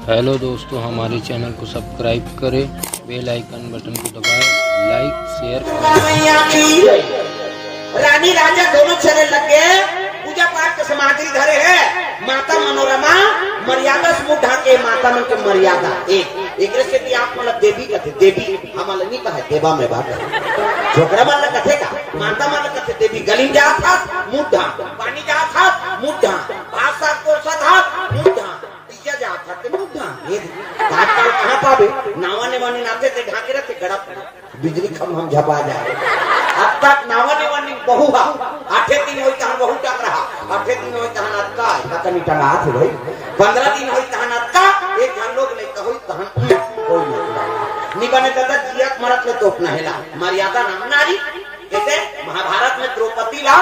Hello दोस्तों, हमारे channel को सब्सक्राइब करें, बेल आइकन बटन को दबाएं, लाइक शेयर करें। रानी राजा दोनों चले लगे पूजा पाठ के सामग्री धरे है। माता मनोरमा मर्यादा से मुंह ढाके माता मन के मर्यादा एक से भी आप मतलब देवी कहते देवी हमारे नहीं कहे देवा में बात छोकरा मन कथे का माता मन कथे देवी गली जा था मुंह ढाक पानी जा था मुंह ढाक भाषा को सधा मुंह ढाक तीजा जा था ते मुंह ढाक ये आजकल कहां पावे नावाने वाने नाते ते ढाके रहते गड़प बिजली खम हम झपा जाए। अब तक नावाने वाने बहु आठे दिन होई तहन बहु टक रहा आठे दिन होई तहन अक्का कतनी टंगा थे भाई 15 दिन होई तहन अक्का एक जन लोग ले होई तहन कोई नहीं निबने दादा जियत मरत ले तोप नहेला मर्यादा नाम नारी जैसे महाभारत में द्रौपदी ला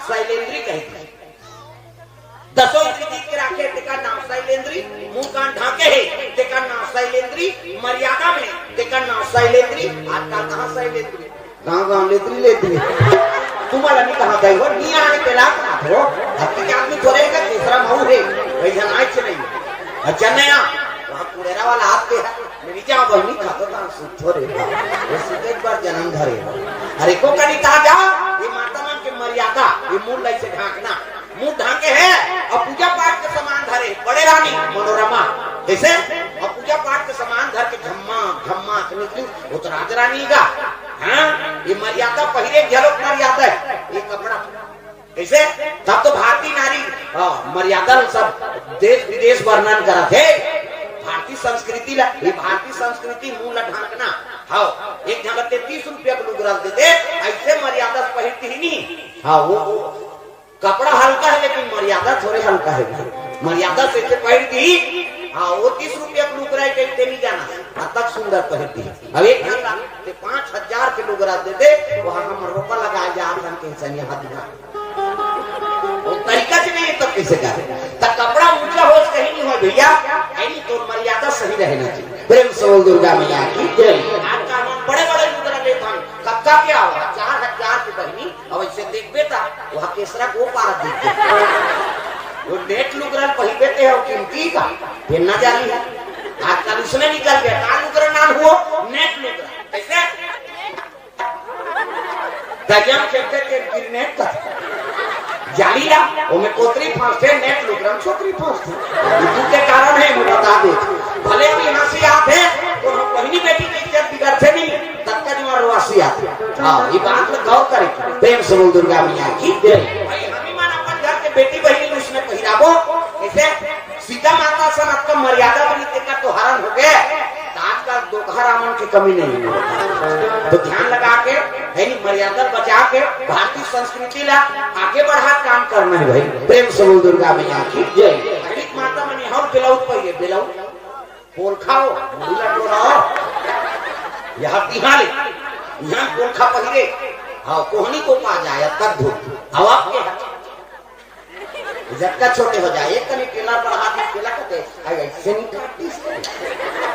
शैलेंद्री कहती दसों स्त्री के राखे तेका नाम शैलेंद्री मुंह कान ढाके है तेका नाम शैलेंद्री मर्यादा में तेका नाम शैलेंद्री आजकल कहां शैलेंद्री गांव लेत्री लेती तुम्हारा नहीं कहा गई हो नहीं आने के लाख हो हत्ती आदमी थोड़े का तीसरा महू है वही जनाई से नहीं अच्छा नया वहां पुरेरा वाला हाथ पे है मेरी जा बहनी खाता था थोड़े वो सीधे एक बार जन्म धरे अरे को कनी ताजा ये माता मन के मर्यादा ये मुंह लाई से ढाकना मुंह ढाके है और पूजा पाठ के सामान धरे बड़े रानी मनोरमा जैसे और पूजा पाठ के सामान धर के झम्मा झम्मा निकली वो तो राज रानी का हाँ ये मर्यादा पहले झलक मर्यादा है ये कपड़ा कैसे तब तो भारतीय नारी मर्यादा सब देश विदेश वर्णन करा थे भारतीय संस्कृति ला ये भारतीय संस्कृति मुंह ला ढाकना हाँ एक जगह 30 रुपया का लुगरा देते ऐसे मर्यादा पहनती ही नहीं हाँ वो कपड़ा हल्का है लेकिन मर्यादा थोड़े हल्का है मर्यादा से पहनती हाँ वो 30 रुपया का लुगरा कहते नहीं जाना तब सुंदर पहनती है अब एक 5,000 के लुगरा देते वहां हम रोपा लगाया जा तरीका से नहीं तब कैसे करे तब कपड़ा ऊंचा हो कहीं नहीं हो भैया ऐनी तो मर्यादा सही रहना चाहिए। प्रेम से बोल दुर्गा मैया की जय। आज का हम बड़े बड़े लुगरा लेते हैं कक्का क्या होगा 4,000 की बहनी अब ऐसे देख बेटा वहां केसरा को पार देते वो नेट लुगरा पहिबे ते हो कीमती का फिर ना जानी है आजकल उसमें निकल गया का लुगरा नाम हुआ नेट लुगरा कैसे गजम कहते थे गिरनेट का जाली ला वो में कोतरी फांसते नेट लुगरा छोकरी फांसती इतु के कारण है मैं बता दे भले भी यहां से आते तो हम बहनी बेटी की इज्जत बिगड़ते नहीं तब का जो रवासी आते हां ये बात में गौर करें प्रेम से बोल दुर्गा मैया की जय। भाई हम ही मान अपन घर के बेटी बहनी उसमें पहिराबो ऐसे सीता माता सन आपका मर्यादा बनी तेका तो हरण हो गए आजकल दोहरा रामन की कमी नहीं है तो ध्यान लगा के है मर्यादा बचा के भारतीय संस्कृति ला आगे बढ़ा काम करना है भाई। प्रेम से बोल दुर्गा मैया की जय। हरित माता मनी हम बेलाउट पहिए बेलाउट पोल खाओ मुला डोराओ यहां तिहाले यहां पोल खा पहिरे हां कोहनी को पा जाए तक धूप हवा के झटका छोटे हो जाए एक कनी केला बढ़ा दी केला कटे ऐसे नहीं काटती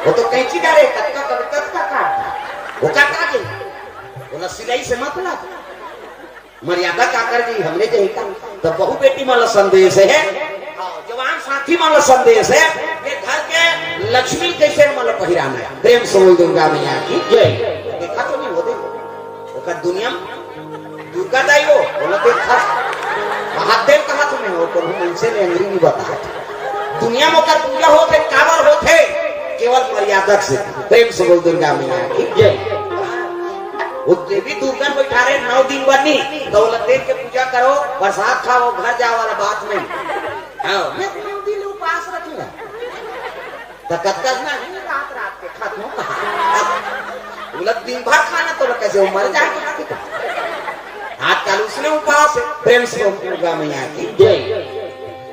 वो तो कैंची डाले कटका काट वो काटा के बोला सिलाई से मत ला मर्यादा का कर दी हमने जो का तो बहु बेटी माला संदेश है जवान साथी माला संदेश है कि घर के लक्ष्मी कैसे माला पहिराना है। प्रेम से बोल दुर्गा मैया की जय। देखा तो नहीं हो देखो दुनिया दुर्गा दाई हो बोला देखा महादेव कहा तुम्हें हो पर हम इनसे अंग्रेजी बता दुनिया में कर पूजा होते काबर होते केवल मर्यादा से। प्रेम से बोल दुर्गा मैया की जय। वो देवी दुर्गा बैठा रहे 9 दिन बनी दौलत दे के पूजा करो प्रसाद खाओ घर जाओ वाला बात नहीं हाँ मैं 9 दिन उपास रखूंगा तो कत्कस ना रात रात के खत्म बोला दिन भर खाना तो कैसे मर जाएगा आजकल उसने उपास है। प्रेम से दुर्गा मैया की जय।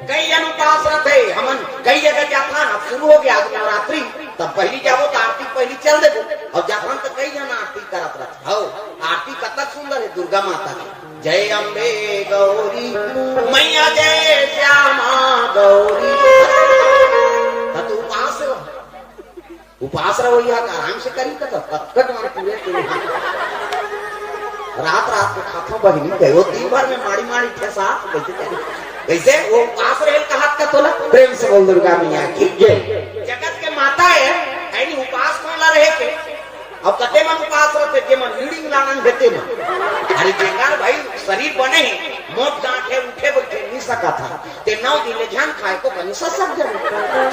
कई जन उपास रखे हमन कई जगह जाता ना शुरू हो गया नवरात्रि तब पहली जाओ तो आरती पहली चल दे और जापान तो कई जन आरती करत रहे हो आरती कतक सुंदर है दुर्गा माता की जय अम्बे गौरी मैया जय श्यामा गौरी तो उपास रहो यहाँ आराम से करी कट मार पूरे रात रात के खाथों बहनी गए वो दिन भर में माड़ी माड़ी ठेसा कैसे वो पास रेल का हाथ का तोला। प्रेम से बोल दुर्गा मैया की जय। जगत के लानन देते ना अरे जेंगार भाई शरीर बने ही मोट गांठ है उठे बैठे नहीं सका था ते 9 दिन ले ध्यान खाए को बनी सक जाए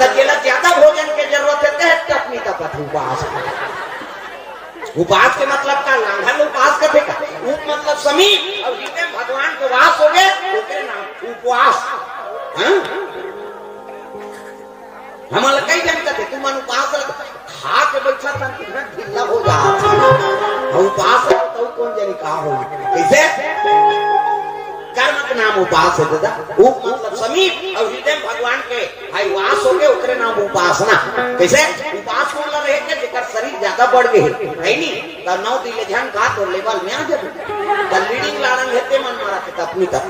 त जेला ज्यादा भोजन के जरूरत है ते टपनी का पथ उपवास उपास के मतलब का लांघन उपास करते का उप मतलब समीप और हृदय भगवान के वास हो गए ओकरे नाम उपवास हां हमारा कई जन कहते तुम उपास खा के बैठा था कितना ढीला हो जा और उपास तो कौन जाने कहा हो कैसे कर्म के नाम उपास है दादा उप मतलब समीप और हृदय भगवान के भाई वास हो गए ओकरे नाम उपासना कैसे उपास को रहे के जेकर शरीर ज्यादा बढ़ गए है नहीं त 9 दिन ले ध्यान का तो लेवल में आ जाबे त लीडिंग लाड़न हेते मन मारा के अपनी तप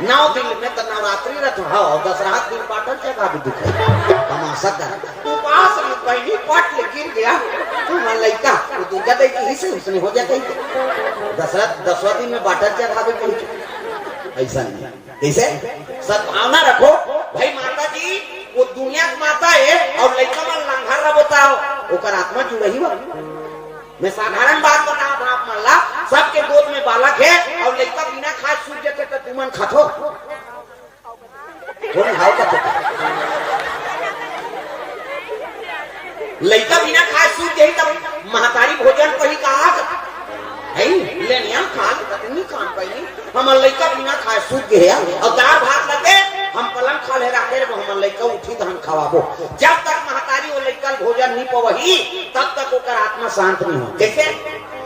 9 दिन में त नवरात्रि रथ हो 10 रात दिन पाटन से का भी दिखे तमाशा कर उपास में पहली पट ले गिर गया तो मन लइका तो दुर्गा दे की हिस्से उसने हो जाता है दशरथ 10वां दिन में बाटन चढ़ावे कहीं ऐसा नहीं कैसे सद्भावना रखो भाई माता जी वो दुनिया की माता है और लड़का मन लंघर रहा बताओ ओकर आत्मा जुड़ ही मैं साधारण बात बताओ बाप मल्ला सबके गोद में बालक है और लड़का बिना खाए सूझ जाते तो तुमन खातो कौन हाव का लड़का बिना खाए सूझ जाए तब महतारी भोजन पर ही कहा है लेनिया खा नहीं खान पाई हमार लड़का बिना खाए सूख गया और दाल भात लगे हम पलंग खा ले रखे रे हमार लड़का उठी तो हम खवाबो जब तक महतारी वो लड़का भोजन नहीं पवही तब तक ओकर आत्मा शांत नहीं हो कैसे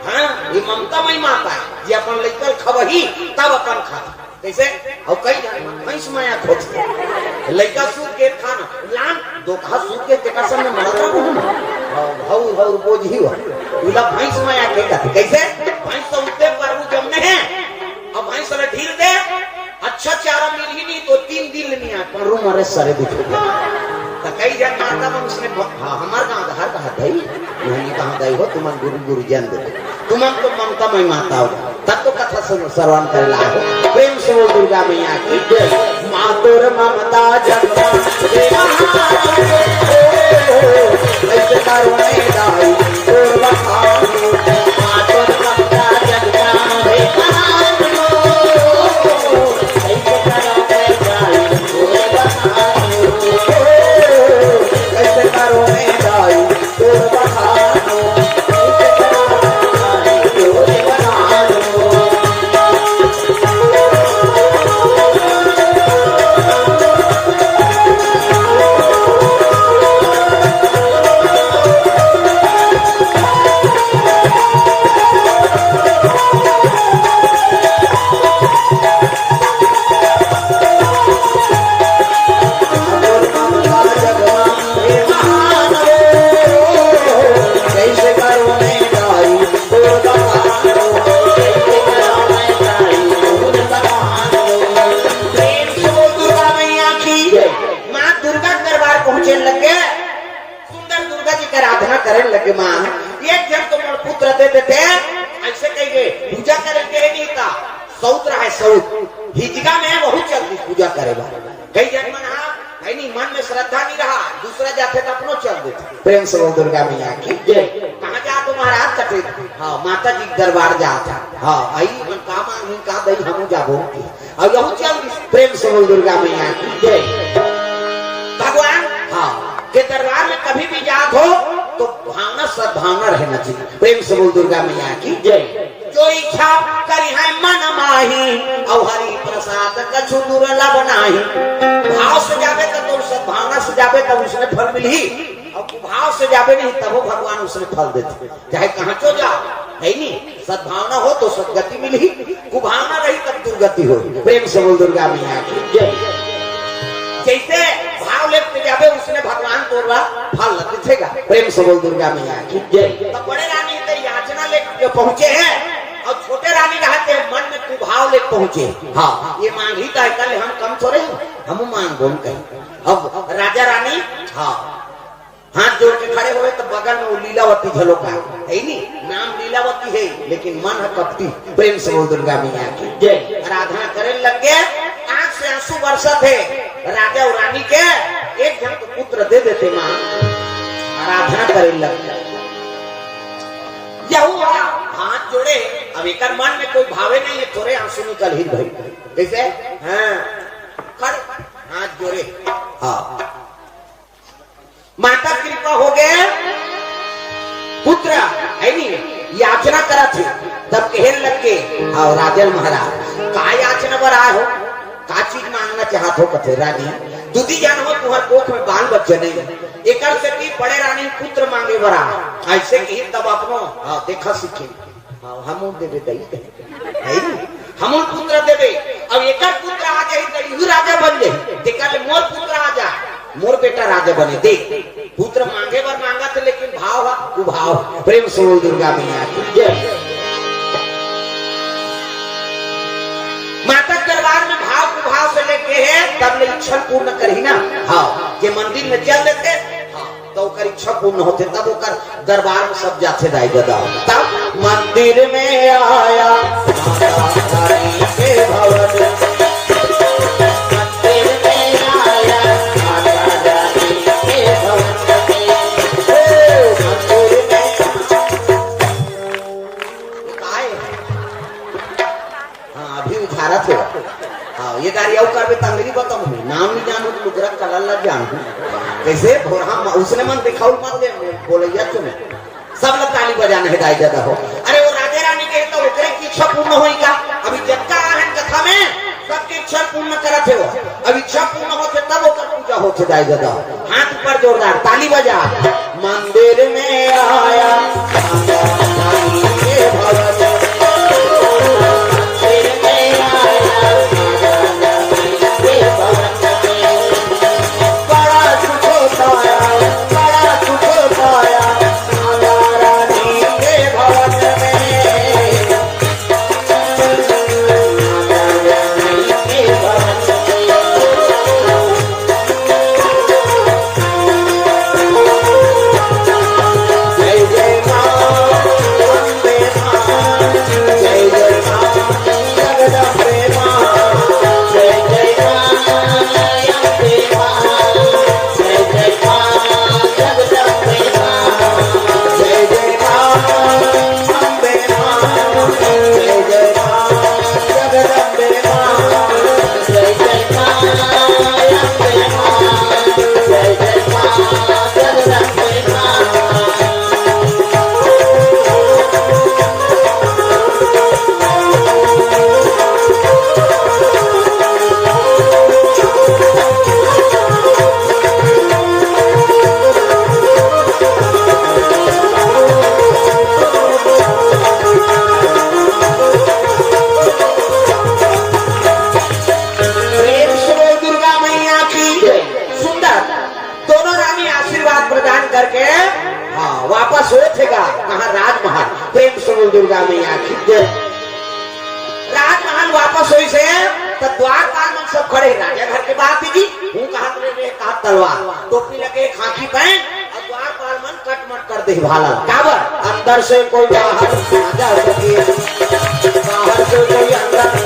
हाँ ये ममता मई माता है जे अपन लड़का खवही तब अपन खा कैसे और कई भैंस माया खोज लड़का सूख के खाना लान दो खा सूख के तेका समय मरता हौ हौ बोझ ही हो उला भैंस माया के कहते कैसे भैंस तो उठते प्रभु जमने हैं अब भैंस वाले ढील दे अच्छा चारा मिल ही नहीं तो 3 दिन नहीं आ पर रूम मारे सारे दिखे तो कई जन माता में उसने हाँ हमार गांव हर कहा दई नहीं कहा दई हो तुम गुरु जन दे तुम तो ममता में माता हो तब तो कथा श्रवण कर ला हो प्रेम से वो दुर्गा मैया की जय मां तोर ममता जगमा ऐसे करो नहीं दाई तोर बखानो मां तोर ममता जगमा रे कहानो ऐसे करो नहीं दाई तोर बखानो ऐसे करो नहीं दाई तोर बखानो लगे मां एक जन तो मोर पुत्र दे देते ऐसे कहिए पूजा करेंगे नहीं था सौत रहा है सौत हिजगा में बहुत जल्दी पूजा करेगा कई जन मन है नहीं मन में श्रद्धा नहीं रहा दूसरा जाते तो अपनो चल देते प्रेम से वो दुर्गा मैया की जय कहां जा तो महाराज कटे हां माता जी दरबार जाता हां आई मन का मांगी का दई हम जाबो और यहू चल प्रेम से वो दुर्गा मैया की जय भगवान हां के दरबार में कभी भी जात हो तो भावना सद्भावना रहना चाहिए प्रेम से बोल दुर्गा मैया की जय जो इच्छा करी है मन माही और हरि प्रसाद कछु दुर्लभ नाही भाव से जावे तो सद्भावना से जावे तब उसने फल मिली और भाव से जावे नहीं तब वो भगवान उसने फल देते चाहे कहां चो जा है नहीं सद्भावना हो तो सदगति मिली कुभावना रही तब दुर्गति हो प्रेम से बोल दुर्गा मैया की जय जैसे भाव लेते जावे उसने भगवान तोड़वा फल दिखेगा प्रेम से बोल दुर्गा मैया की जय तो बड़े रानी तो याचना लेके पहुंचे हैं और छोटे रानी रहते हैं मन में कुभाव लेके पहुंचे हाँ ये मांग ही तो कल हम कम थोड़े हम मांग बोल कहीं अब राजा रानी हाँ हाथ जोड़ के खड़े हुए तो बगल में वो लीलावती झलोका है नहीं नाम लीलावती है लेकिन मन है कपटी प्रेम से बोल दुर्गा मैया की जय आराधना करे लग गए आंख से आंसू बरसत है राजा और रानी के एक जन को पुत्र दे देते मां आराधना करे लग गए हाथ जोड़े अब एक मन में कोई भावे नहीं है, थोड़े आंसू निकल ही भाई कैसे। हाँ खड़े हाथ जोड़े। हाँ माता कृपा हो गए, पुत्र है नहीं याचना करा थे, तब कहने लग के और राजन महाराज का याचना पर आए हो, का चीज मांगना चाहत हो कथे रानी, दूधी जान हो तुहर कोख में बाल बच्चे नहीं, एक से की बड़े रानी पुत्र मांगे बरा, ऐसे की तब अपनो देखा सीखे हम देवे दई हम पुत्र देवे। अब एक पुत्र आ जाए तो राजा बन जाए, देखा ले मोर पुत्र आ जा, मोर बेटा राजा बने। देख पुत्र मांगे बर मांगा थे, लेकिन भाव कुभाव प्रेम से बोल दुर्गा मैया की। माता दरबार में भाव कुभाव से लेके है तब ले इच्छा पूर्ण करी ना। हाँ ये मंदिर में चल देते तो कर इच्छा पूर्ण होते, तब ओकर दरबार में सब जाते दाई दादा। तब मंदिर में आया माता रानी के भवन, ये गाड़ी आउ कर तंगरी बताऊं नाम नहीं जानू लुगरा कलर लग जानू कैसे हाँ उसने मन दिखाऊ मत दे बोलैया चुने सब लोग ताली बजाने हिदायत ज्यादा हो। अरे वो राजा रानी के तो ओकरे की इच्छा पूर्ण होई का। अभी जबका आहन कथा में सबकी इच्छा पूर्ण करत है, अब इच्छा पूर्ण होते तब ओकर पूजा होते दाई ज्यादा। हाथ ऊपर जोरदार ताली बजा। मंदिर में आया के भवन, वापस होगा कहा राजमहल। प्रेम से बोल दुर्गा मैया की जय। राजमहल वापस हुई से तो द्वार पाल में सब खड़े, राजा घर के बात जी हूँ कहा कहा तलवार टोपी लगे खाकी पहन और द्वार पाल मन कटमट कर दे भाला काबर अंदर से कोई बाहर आ जा सके, बाहर से कोई अंदर